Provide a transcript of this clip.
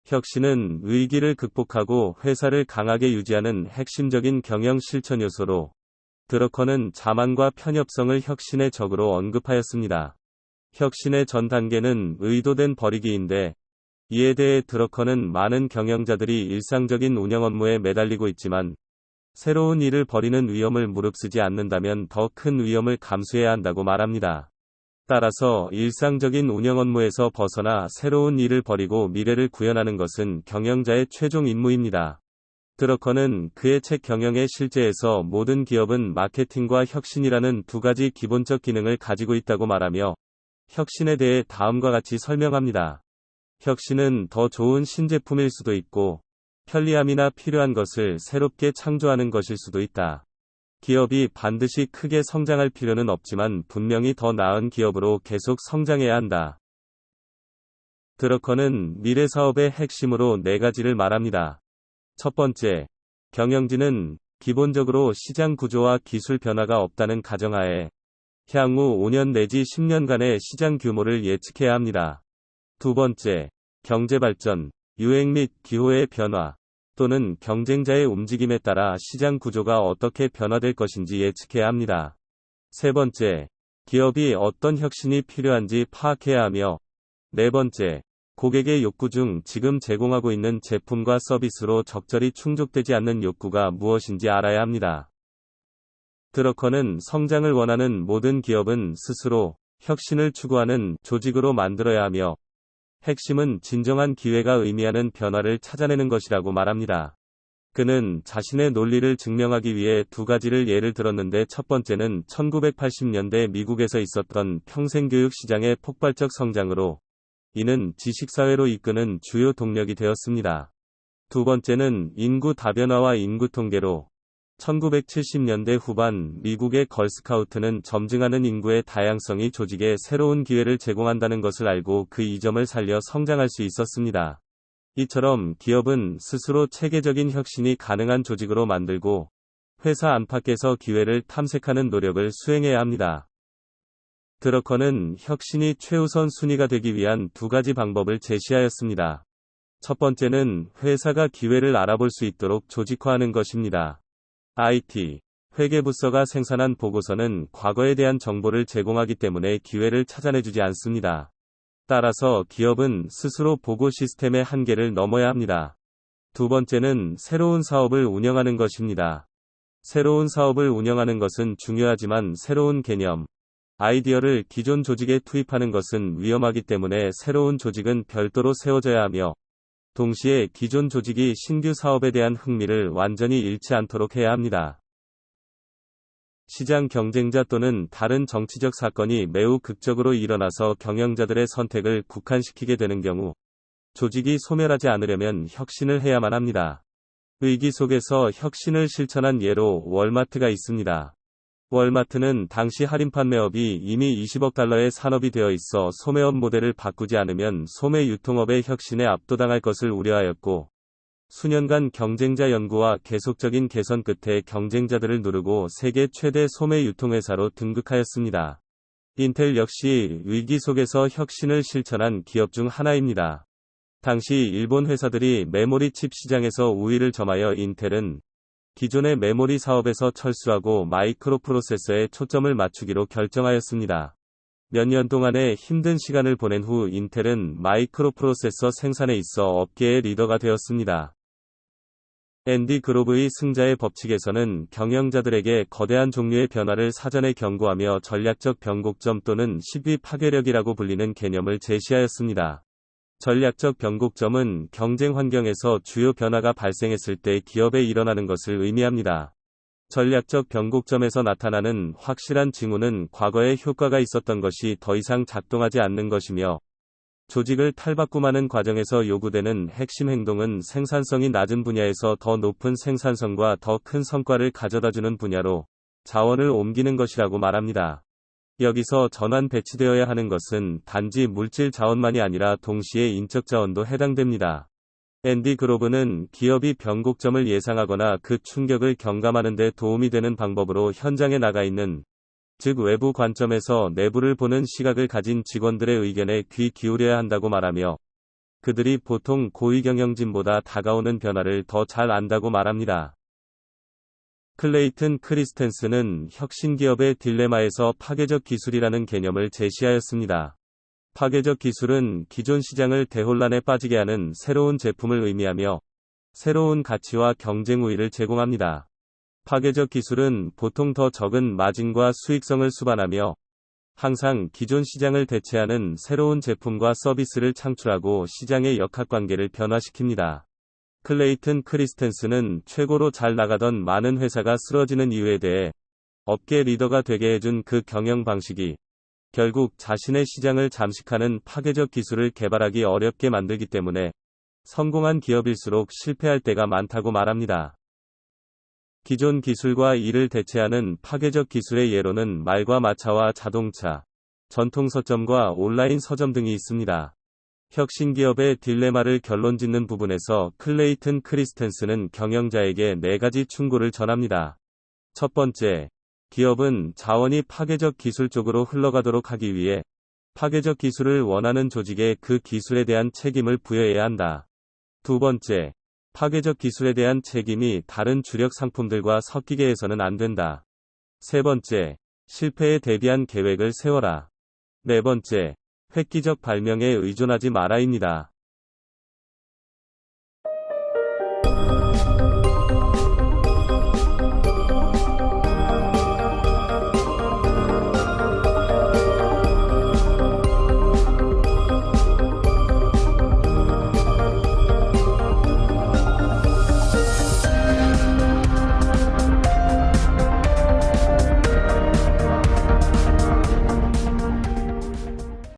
혁신은 위기를 극복하고 회사를 강하게 유지하는 핵심적인 경영 실천 요소로, 드러커는 자만과 편협성을 혁신의 적으로 언급하였습니다. 혁신의 전 단계는 의도된 버리기인데, 이에 대해 드러커는 많은 경영자들이 일상적인 운영 업무에 매달리고 있지만, 새로운 일을 버리는 위험을 무릅쓰지 않는다면 더 큰 위험을 감수해야 한다고 말합니다. 따라서 일상적인 운영 업무에서 벗어나 새로운 일을 버리고 미래를 구현하는 것은 경영자의 최종 임무입니다. 드러커는 그의 책 경영의 실제에서 모든 기업은 마케팅과 혁신이라는 두 가지 기본적 기능을 가지고 있다고 말하며, 혁신에 대해 다음과 같이 설명합니다. 혁신은 더 좋은 신제품일 수도 있고, 편리함이나 필요한 것을 새롭게 창조하는 것일 수도 있다. 기업이 반드시 크게 성장할 필요는 없지만 분명히 더 나은 기업으로 계속 성장해야 한다. 드러커는 미래 사업의 핵심으로 네 가지를 말합니다. 첫 번째, 경영진은 기본적으로 시장 구조와 기술 변화가 없다는 가정하에 향후 5년 내지 10년간의 시장 규모를 예측해야 합니다. 두 번째, 경제 발전, 유행 및 기호의 변화, 또는 경쟁자의 움직임에 따라 시장 구조가 어떻게 변화될 것인지 예측해야 합니다. 세 번째, 기업이 어떤 혁신이 필요한지 파악해야 하며, 네 번째, 고객의 욕구 중 지금 제공하고 있는 제품과 서비스로 적절히 충족되지 않는 욕구가 무엇인지 알아야 합니다. 드러커는 성장을 원하는 모든 기업은 스스로 혁신을 추구하는 조직으로 만들어야 하며, 핵심은 진정한 기회가 의미하는 변화를 찾아내는 것이라고 말합니다. 그는 자신의 논리를 증명하기 위해 두 가지를 예를 들었는데, 첫 번째는 1980년대 미국에서 있었던 평생교육 시장의 폭발적 성장으로, 이는 지식사회로 이끄는 주요 동력이 되었습니다. 두 번째는 인구 다변화와 인구 통계로, 1970년대 후반 미국의 걸스카우트는 점증하는 인구의 다양성이 조직에 새로운 기회를 제공한다는 것을 알고 그 이점을 살려 성장할 수 있었습니다. 이처럼 기업은 스스로 체계적인 혁신이 가능한 조직으로 만들고, 회사 안팎에서 기회를 탐색하는 노력을 수행해야 합니다. 드러커는 혁신이 최우선 순위가 되기 위한 두 가지 방법을 제시하였습니다. 첫 번째는 회사가 기회를 알아볼 수 있도록 조직화하는 것입니다. IT, 회계부서가 생산한 보고서는 과거에 대한 정보를 제공하기 때문에 기회를 찾아내주지 않습니다. 따라서 기업은 스스로 보고 시스템의 한계를 넘어야 합니다. 두 번째는 새로운 사업을 운영하는 것입니다. 새로운 사업을 운영하는 것은 중요하지만 새로운 개념, 아이디어를 기존 조직에 투입하는 것은 위험하기 때문에 새로운 조직은 별도로 세워져야 하며, 동시에 기존 조직이 신규 사업에 대한 흥미를 완전히 잃지 않도록 해야 합니다. 시장 경쟁자 또는 다른 정치적 사건이 매우 극적으로 일어나서 경영자들의 선택을 국한시키게 되는 경우, 조직이 소멸하지 않으려면 혁신을 해야만 합니다. 위기 속에서 혁신을 실천한 예로 월마트가 있습니다. 월마트는 당시 할인 판매업이 이미 20억 달러의 산업이 되어 있어 소매업 모델을 바꾸지 않으면 소매 유통업의 혁신에 압도당할 것을 우려하였고, 수년간 경쟁자 연구와 계속적인 개선 끝에 경쟁자들을 누르고 세계 최대 소매 유통회사로 등극하였습니다. 인텔 역시 위기 속에서 혁신을 실천한 기업 중 하나입니다. 당시 일본 회사들이 메모리 칩 시장에서 우위를 점하여 인텔은 기존의 메모리 사업에서 철수하고 마이크로 프로세서에 초점을 맞추기로 결정하였습니다. 몇 년 동안의 힘든 시간을 보낸 후 인텔은 마이크로 프로세서 생산에 있어 업계의 리더가 되었습니다. 앤디 그로브의 승자의 법칙에서는 경영자들에게 거대한 종류의 변화를 사전에 경고하며 전략적 변곡점 또는 시비 파괴력이라고 불리는 개념을 제시하였습니다. 전략적 변곡점은 경쟁 환경에서 주요 변화가 발생했을 때 기업에 일어나는 것을 의미합니다. 전략적 변곡점에서 나타나는 확실한 징후는 과거에 효과가 있었던 것이 더 이상 작동하지 않는 것이며, 조직을 탈바꿈하는 과정에서 요구되는 핵심 행동은 생산성이 낮은 분야에서 더 높은 생산성과 더 큰 성과를 가져다주는 분야로 자원을 옮기는 것이라고 말합니다. 여기서 전환 배치되어야 하는 것은 단지 물질 자원만이 아니라 동시에 인적 자원도 해당됩니다. 앤디 그로브는 기업이 변곡점을 예상하거나 그 충격을 경감하는 데 도움이 되는 방법으로 현장에 나가 있는, 즉 외부 관점에서 내부를 보는 시각을 가진 직원들의 의견에 귀 기울여야 한다고 말하며, 그들이 보통 고위 경영진보다 다가오는 변화를 더 잘 안다고 말합니다. 클레이튼 크리스텐슨은 혁신기업의 딜레마에서 파괴적 기술이라는 개념을 제시하였습니다. 파괴적 기술은 기존 시장을 대혼란에 빠지게 하는 새로운 제품을 의미하며 새로운 가치와 경쟁 우위를 제공합니다. 파괴적 기술은 보통 더 적은 마진과 수익성을 수반하며 항상 기존 시장을 대체하는 새로운 제품과 서비스를 창출하고 시장의 역학관계를 변화시킵니다. 클레이튼 크리스텐슨은 최고로 잘 나가던 많은 회사가 쓰러지는 이유에 대해 업계 리더가 되게 해준 그 경영 방식이 결국 자신의 시장을 잠식하는 파괴적 기술을 개발하기 어렵게 만들기 때문에 성공한 기업일수록 실패할 때가 많다고 말합니다. 기존 기술과 이를 대체하는 파괴적 기술의 예로는 말과 마차와 자동차, 전통 서점과 온라인 서점 등이 있습니다. 혁신기업의 딜레마를 결론짓는 부분에서 클레이튼 크리스텐슨은 경영자에게 4가지 충고를 전합니다. 첫 번째, 기업은 자원이 파괴적 기술 쪽으로 흘러가도록 하기 위해 파괴적 기술을 원하는 조직에 그 기술에 대한 책임을 부여해야 한다. 두 번째, 파괴적 기술에 대한 책임이 다른 주력 상품들과 섞이게 해서는 안 된다. 세 번째, 실패에 대비한 계획을 세워라. 네 번째, 획기적 발명에 의존하지 마라입니다.